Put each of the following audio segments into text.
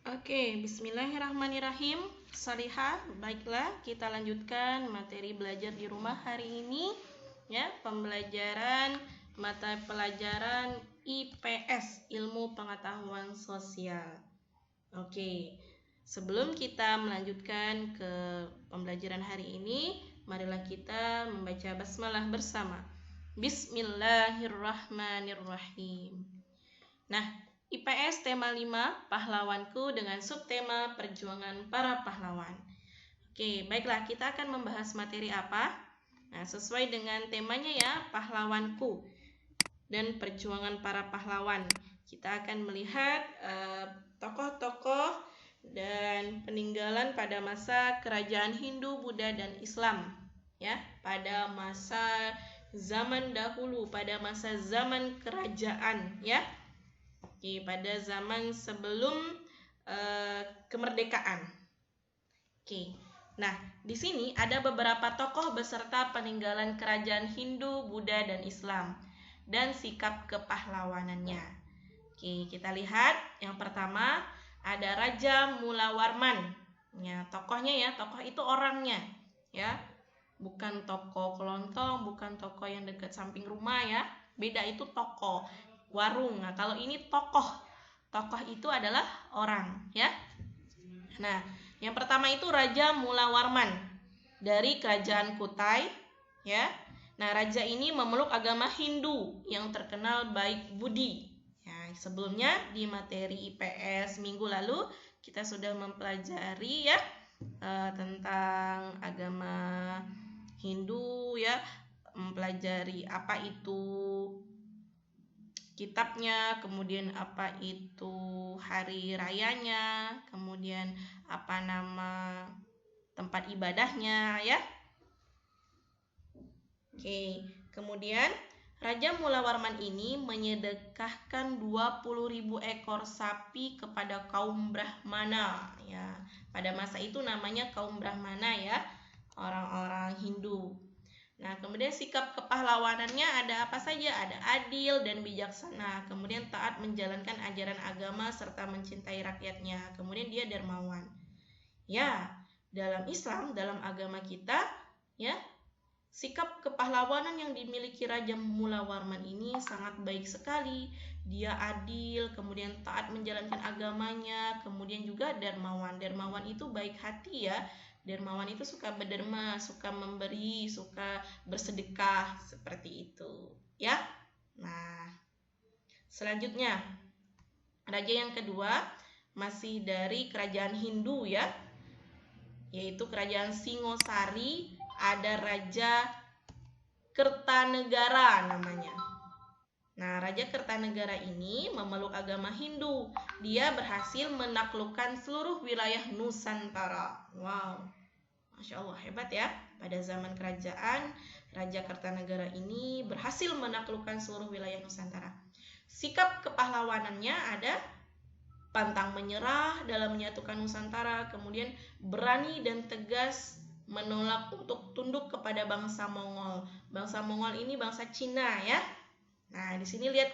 Oke, bismillahirrahmanirrahim. Salihah, baiklah kita lanjutkan materi belajar di rumah hari ini ya, pembelajaran mata pelajaran IPS, Ilmu Pengetahuan Sosial. Oke, sebelum kita melanjutkan ke pembelajaran hari ini, marilah kita membaca basmalah bersama. Bismillahirrahmanirrahim. Nah, IPS tema 5, pahlawanku dengan subtema perjuangan para pahlawan. Oke, baiklah kita akan membahas materi apa? Nah, sesuai dengan temanya ya, pahlawanku dan perjuangan para pahlawan. Kita akan melihat tokoh-tokoh dan peninggalan pada masa kerajaan Hindu, Buddha, dan Islam. Ya, pada masa zaman dahulu, pada masa zaman kerajaan ya. Oke, pada zaman sebelum kemerdekaan. Oke. Nah, di sini ada beberapa tokoh beserta peninggalan kerajaan Hindu, Buddha, dan Islam dan sikap kepahlawanannya. Oke, kita lihat yang pertama ada Raja Mulawarman. Ya, tokohnya ya, tokoh itu orangnya ya. Bukan tokoh kelontong, bukan tokoh yang dekat samping rumah ya. Beda, itu tokoh warung. Nah, kalau ini tokoh. Tokoh itu adalah orang ya. Nah, yang pertama itu Raja Mulawarman dari kerajaan Kutai ya. Nah, raja ini memeluk agama Hindu yang terkenal baik budi. Ya, sebelumnya di materi IPS minggu lalu kita sudah mempelajari ya tentang agama Hindu ya, mempelajari apa itu kitabnya, kemudian apa itu hari rayanya, kemudian apa nama tempat ibadahnya ya. Oke, kemudian Raja Mulawarman ini menyedekahkan 20.000 ekor sapi kepada kaum Brahmana ya. Pada masa itu namanya kaum Brahmana ya, orang-orang Hindu. Nah, kemudian sikap kepahlawanannya ada apa saja? Ada adil dan bijaksana, kemudian taat menjalankan ajaran agama serta mencintai rakyatnya. Kemudian dia dermawan. Ya, dalam Islam, dalam agama kita, ya, sikap kepahlawanan yang dimiliki Raja Mulawarman ini sangat baik sekali. Dia adil, kemudian taat menjalankan agamanya, kemudian juga dermawan. Dermawan itu baik hati ya. Dermawan itu suka berderma, suka memberi, suka bersedekah, seperti itu ya. Nah, selanjutnya raja yang kedua masih dari kerajaan Hindu ya, yaitu kerajaan Singosari. Ada Raja Kertanegara namanya. Nah, Raja Kertanegara ini memeluk agama Hindu. Dia berhasil menaklukkan seluruh wilayah Nusantara. Wow, Masya Allah, hebat ya. Pada zaman kerajaan, Raja Kertanegara ini berhasil menaklukkan seluruh wilayah Nusantara. Sikap kepahlawanannya ada pantang menyerah dalam menyatukan Nusantara, kemudian berani dan tegas menolak untuk tunduk kepada bangsa Mongol. Bangsa Mongol ini bangsa Cina ya. Nah, di sini lihat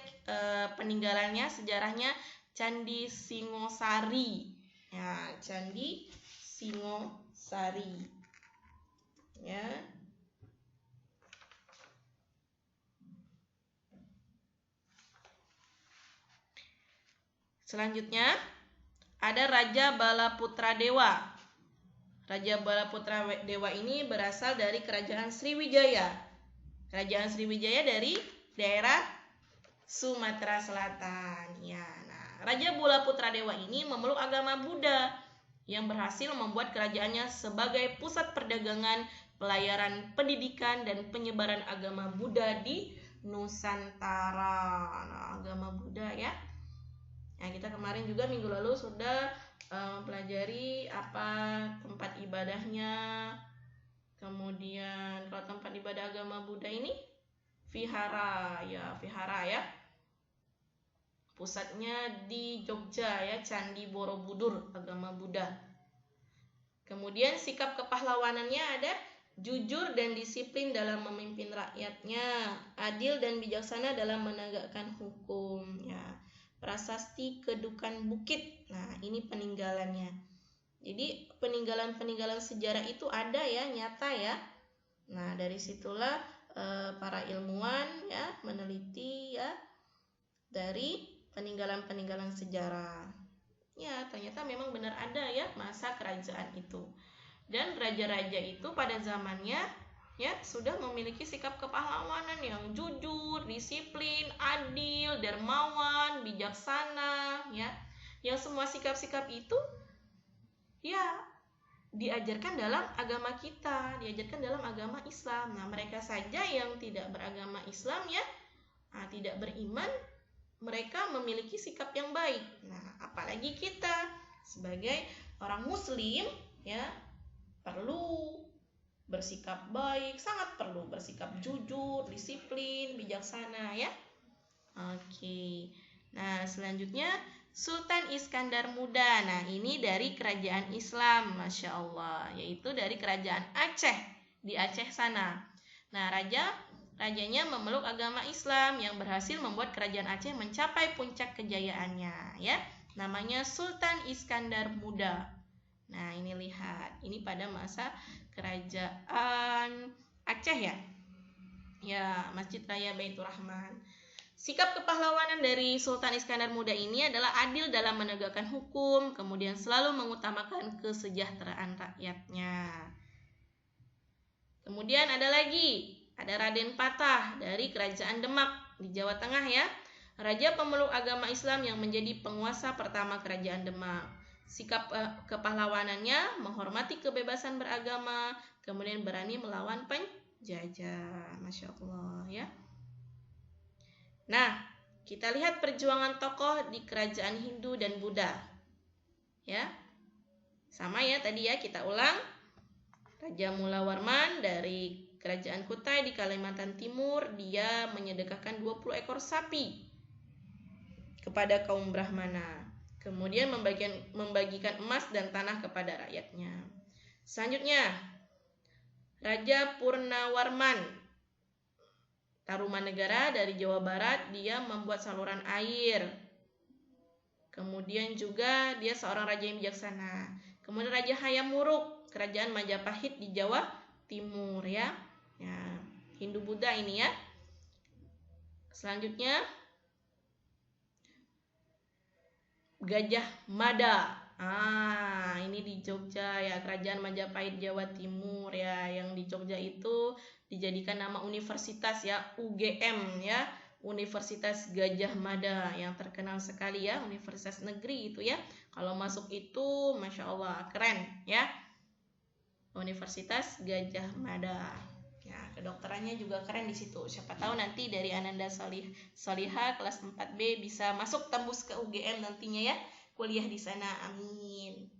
peninggalannya, sejarahnya Candi Singosari. Ya, Candi Singosari. Ya. Selanjutnya ada Raja Balaputra Dewa. Raja Balaputra Dewa ini berasal dari kerajaan Sriwijaya. Kerajaan Sriwijaya dari daerah Sumatera Selatan. Ya, nah, Raja Balaputra Dewa ini memeluk agama Buddha yang berhasil membuat kerajaannya sebagai pusat perdagangan, pelayaran, pendidikan, dan penyebaran agama Buddha di Nusantara. Nah, agama Buddha ya. Nah, kita kemarin juga minggu lalu sudah mempelajari apa tempat ibadahnya. Kemudian kalau tempat ibadah agama Buddha ini vihara ya. Pusatnya di Jogja ya, Candi Borobudur, agama Buddha. Kemudian sikap kepahlawanannya ada jujur dan disiplin dalam memimpin rakyatnya, adil dan bijaksana dalam menegakkan hukum ya. Prasasti Kedukan Bukit. Nah, ini peninggalannya. Jadi peninggalan-peninggalan sejarah itu ada ya, nyata ya. Nah, dari situlah para ilmuwan ya meneliti ya dari peninggalan-peninggalan sejarah. Ya, ternyata memang benar ada ya masa kerajaan itu. Dan raja-raja itu pada zamannya ya sudah memiliki sikap kepahlawanan yang jujur, disiplin, adil, dermawan, bijaksana ya. Yang semua sikap-sikap itu ya diajarkan dalam agama kita, diajarkan dalam agama Islam. Nah, mereka saja yang tidak beragama Islam ya, tidak beriman, mereka memiliki sikap yang baik. Nah, apalagi kita sebagai orang muslim ya, perlu bersikap baik, sangat perlu bersikap jujur, disiplin, bijaksana ya. Oke. Nah, selanjutnya Sultan Iskandar Muda. Nah, ini dari kerajaan Islam, Masya Allah, yaitu dari kerajaan Aceh, di Aceh sana. Nah, rajanya memeluk agama Islam yang berhasil membuat kerajaan Aceh mencapai puncak kejayaannya, ya. Namanya Sultan Iskandar Muda. Nah, ini lihat, ini pada masa kerajaan Aceh ya. Ya, Masjid Raya Baitur Rahman. Sikap kepahlawanan dari Sultan Iskandar Muda ini adalah adil dalam menegakkan hukum, kemudian selalu mengutamakan kesejahteraan rakyatnya. Kemudian ada Raden Patah dari Kerajaan Demak di Jawa Tengah ya. Raja pemeluk agama Islam yang menjadi penguasa pertama Kerajaan Demak. Sikap kepahlawanannya menghormati kebebasan beragama, kemudian berani melawan penjajah. Masya Allah ya. Nah, kita lihat perjuangan tokoh di kerajaan Hindu dan Buddha. Ya. Sama ya tadi ya, kita ulang. Raja Mula Warman dari Kerajaan Kutai di Kalimantan Timur, dia menyedekahkan 20 ekor sapi kepada kaum Brahmana. Kemudian membagikan emas dan tanah kepada rakyatnya. Selanjutnya, Raja Purnawarman Tarumanegara dari Jawa Barat, dia membuat saluran air. Kemudian juga dia seorang raja yang bijaksana. Kemudian Raja Hayam Wuruk, Kerajaan Majapahit di Jawa Timur ya. Ya, Hindu Buddha ini ya. Selanjutnya Gajah Mada. Ini di Jogja ya, Kerajaan Majapahit Jawa Timur ya. Yang di Jogja itu dijadikan nama universitas ya, UGM ya, Universitas Gajah Mada, yang terkenal sekali ya, universitas negeri itu ya. Kalau masuk itu Masya Allah keren ya, Universitas Gajah Mada. Ya, kedokterannya juga keren di situ. Siapa tahu nanti dari Ananda Solihah kelas 4B bisa masuk tembus ke UGM nantinya ya, kuliah di sana. Amin.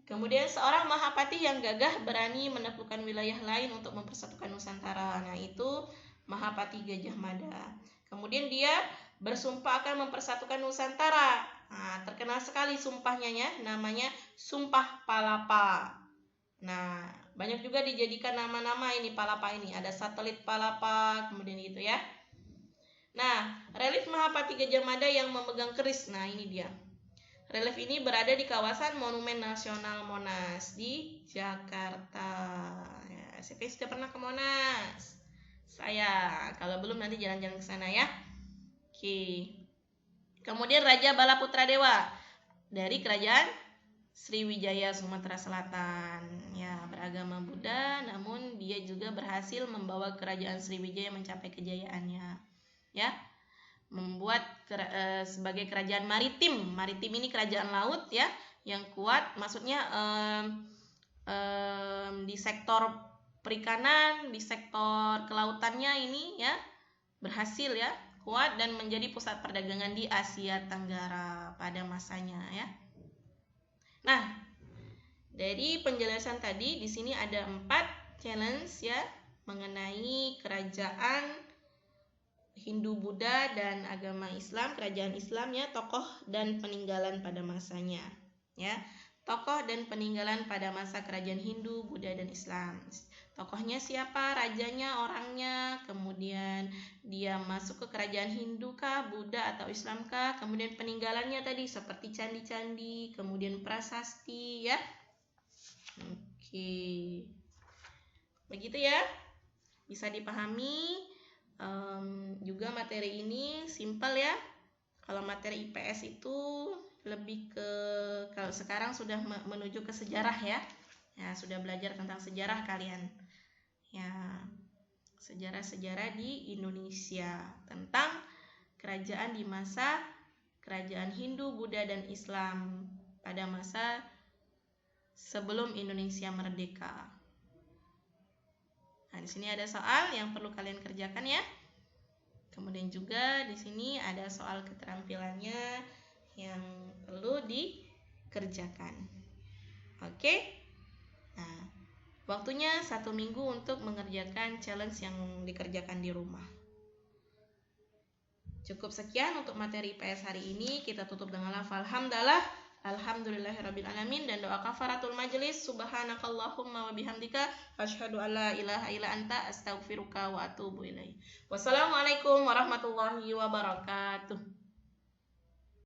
Kemudian seorang Mahapati yang gagah berani menaklukkan wilayah lain untuk mempersatukan Nusantara. Nah, itu Mahapati Gajah Mada. Kemudian dia bersumpah akan mempersatukan Nusantara. Nah, terkenal sekali sumpahnya ya, namanya Sumpah Palapa. Nah, banyak juga dijadikan nama-nama ini Palapa ini. Ada satelit Palapa, kemudian gitu ya. Nah, relief Mahapati Gajah Mada yang memegang keris. Nah, ini dia. Relief ini berada di kawasan Monumen Nasional Monas di Jakarta. Ya, CV sudah pernah ke Monas? Saya, kalau belum nanti jalan-jalan ke sana ya. Oke. Kemudian Raja Balaputra Dewa dari Kerajaan Sriwijaya Sumatera Selatan. Ya, beragama Buddha, namun dia juga berhasil membawa Kerajaan Sriwijaya mencapai kejayaannya. Ya. Membuat sebagai kerajaan maritim. Maritim ini kerajaan laut ya, yang kuat. Maksudnya di sektor perikanan, di sektor kelautannya ini ya berhasil ya, kuat dan menjadi pusat perdagangan di Asia Tenggara pada masanya ya. Nah, dari penjelasan tadi di sini ada 4 challenge ya mengenai kerajaan Hindu, Buddha, dan agama Islam, kerajaan Islam ya, tokoh dan peninggalan pada masanya ya. tokoh dan peninggalan pada masa kerajaan Hindu, Buddha, dan Islam. Tokohnya siapa, rajanya, orangnya, kemudian dia masuk ke kerajaan Hindu kah, Buddha atau Islam kah, kemudian peninggalannya tadi seperti candi-candi, kemudian prasasti ya. Oke. Begitu ya. Bisa dipahami. Juga materi ini simpel ya. Kalau materi IPS itu lebih ke, kalau sekarang sudah menuju ke sejarah ya. Ya, sudah belajar tentang sejarah kalian. Ya, sejarah-sejarah di Indonesia tentang kerajaan di masa kerajaan Hindu, Buddha, dan Islam pada masa sebelum Indonesia merdeka. Nah, di sini ada soal yang perlu kalian kerjakan ya. Kemudian juga di sini ada soal keterampilannya yang perlu dikerjakan. Oke. Nah, waktunya 1 minggu untuk mengerjakan challenge yang dikerjakan di rumah. Cukup sekian untuk materi IPS hari ini. Kita tutup dengan lafal hamdalah, alhamdulillahirrabbilalamin, dan doa kafaratul majelis. Subhanakallahumma wa bihamdika asyhadu an la ilaha illa anta astaghfiruka wa atubu ilaik. Wassalamualaikum warahmatullahi wabarakatuh.